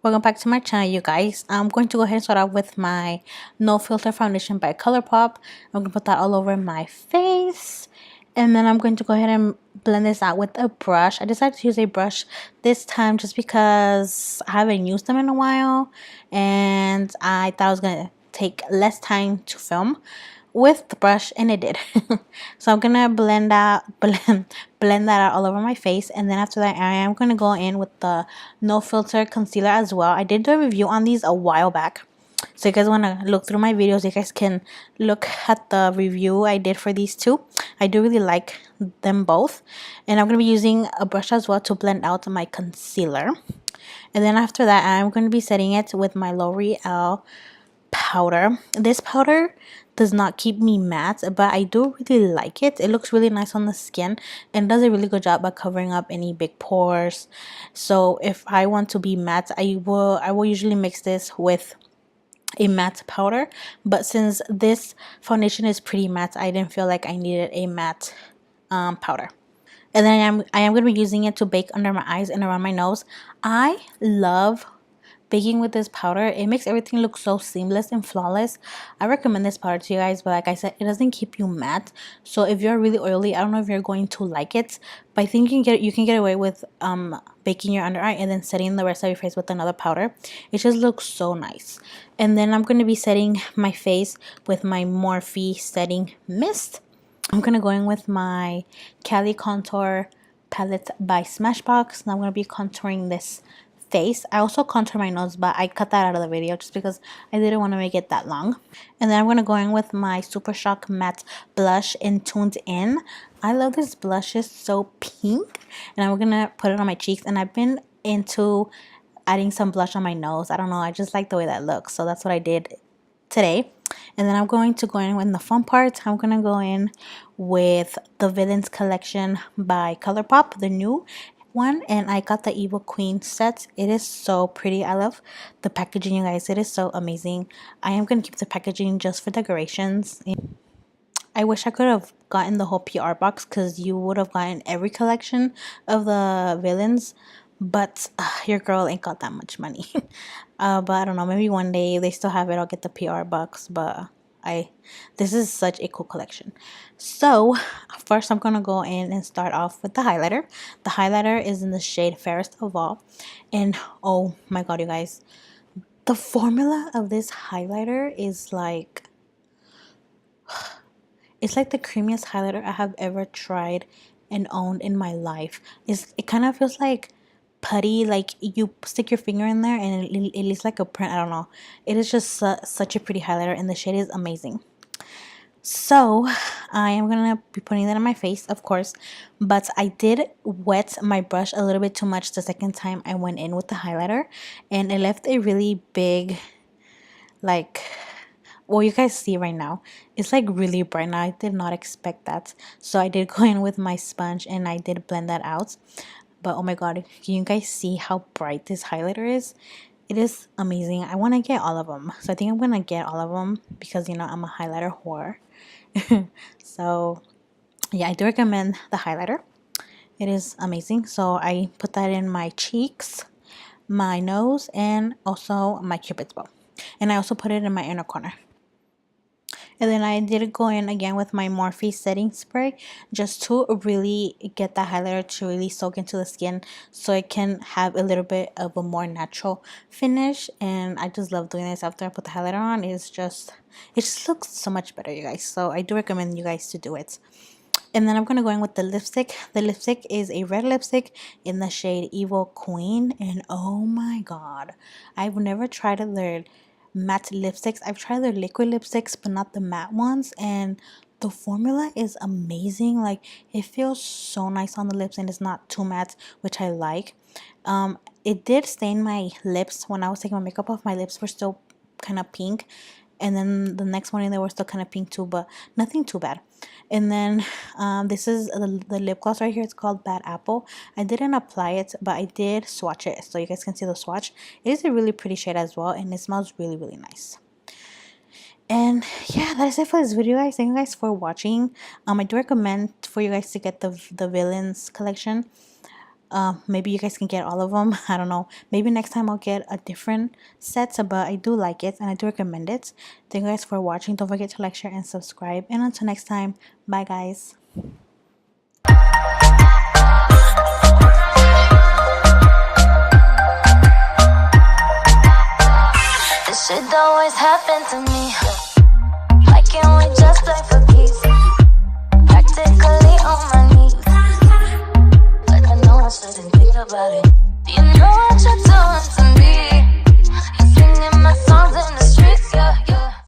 Welcome back to my channel, you guys. I'm going to go ahead and start off with my No Filter Foundation by Colourpop. I'm going to put that all over my face. And then I'm going to go ahead and blend this out with a brush. I decided to use a brush this time just because I haven't used them in a while. And I thought I was going to take less time to film with the brush, and it did. So I'm gonna blend that out all over my face, and then after that I am gonna go in with the No Filter concealer as well. I did do a review on these a while back, so you guys want to look through my videos, you guys can look at the review I did for these two. I do really like them both, and I'm going to be using a brush as well to blend out my concealer. And then after that I'm going to be setting it with my L'Oreal powder. This powder does not keep me matte, but I do really like it. It looks really nice on the skin and does a really good job at covering up any big pores. So if I want to be matte, I will usually mix this with a matte powder, but since this foundation is pretty matte, I didn't feel like I needed a matte powder. And then I am going to be using it to bake under my eyes and around my nose. I love baking with this powder. It makes everything look so seamless and flawless. I recommend this powder to you guys, but like I said, it doesn't keep you matte. So if you're really oily, I don't know if you're going to like it, but I think you can get away with baking your under eye and then setting the rest of your face with another powder. It just looks so nice. And then I'm going to be setting my face with my Morphe setting mist. I'm going to go in with my Cali Contour palette by Smashbox. Now I'm going to be contouring this face. I also contour my nose, but I cut that out of the video just because I didn't want to make it that long. And then I'm going to go in with my Super Shock Matte Blush in Tuned In. I love this blush. It's so pink. And I'm going to put it on my cheeks. And I've been into adding some blush on my nose. I don't know. I just like the way that looks. So that's what I did today. And then I'm going to go in the fun part. I'm going to go in with the Villains Collection by Colourpop, the new one, and I got the Evil Queen set. It is so pretty. I love the packaging, you guys. It is so amazing. I am going to keep the packaging just for decorations. I wish I could have gotten the whole PR box because you would have gotten every collection of the villains, but your girl ain't got that much money. But I don't know, maybe one day they still have it, I'll get the PR box, but this is such a cool collection. So first I'm gonna go in and start off with the highlighter. The highlighter is in the shade Fairest of All, and oh my god, you guys, the formula of this highlighter is like, it's like the creamiest highlighter I have ever tried and owned in my life. It kind of feels like putty, like you stick your finger in there and it looks like a print. I don't know. It is just such a pretty highlighter, and the shade is amazing. So I am gonna be putting that on my face, of course, but I did wet my brush a little bit too much the second time I went in with the highlighter, and it left a really big, like, well, you guys see right now, it's like really bright now. I did not expect that. So I did go in with my sponge and I did blend that out. But oh my god, can you guys see how bright this highlighter is? It is amazing. I want to get all of them. So I think I'm going to get all of them because, you know, I'm a highlighter whore. So yeah, I do recommend the highlighter. It is amazing. So I put that in my cheeks, my nose, and also my cupid's bow. And I also put it in my inner corner. And then I did go in again with my Morphe setting spray just to really get that highlighter to really soak into the skin so it can have a little bit of a more natural finish. And I just love doing this after I put the highlighter on. It just looks so much better, you guys. So I do recommend you guys to do it. And then I'm going to go in with the lipstick. The lipstick is a red lipstick in the shade Evil Queen. And oh my god, I've never tried their matte lipsticks. I've tried their liquid lipsticks, but not the matte ones. And the formula is amazing. Like, it feels so nice on the lips and it's not too matte, which I like. It did stain my lips when I was taking my makeup off. My lips were still kind of pink, and then the next morning they were still kind of pink too, but nothing too bad. And then this is the lip gloss right here. It's called Bad Apple. I didn't apply it, but I did swatch it so you guys can see the swatch. It is a really pretty shade as well, and it smells really, really nice. And yeah, that is it for this video, guys. Thank you guys for watching. I do recommend for you guys to get the Villains collection. Maybe you guys can get all of them. I don't know. Maybe next time I'll get a different set, but I do like it and I do recommend it. Thank you guys for watching. Don't forget to like, share, and subscribe. And until next time, bye guys. This shit always happen to me. Why can't we just play for keys? Practically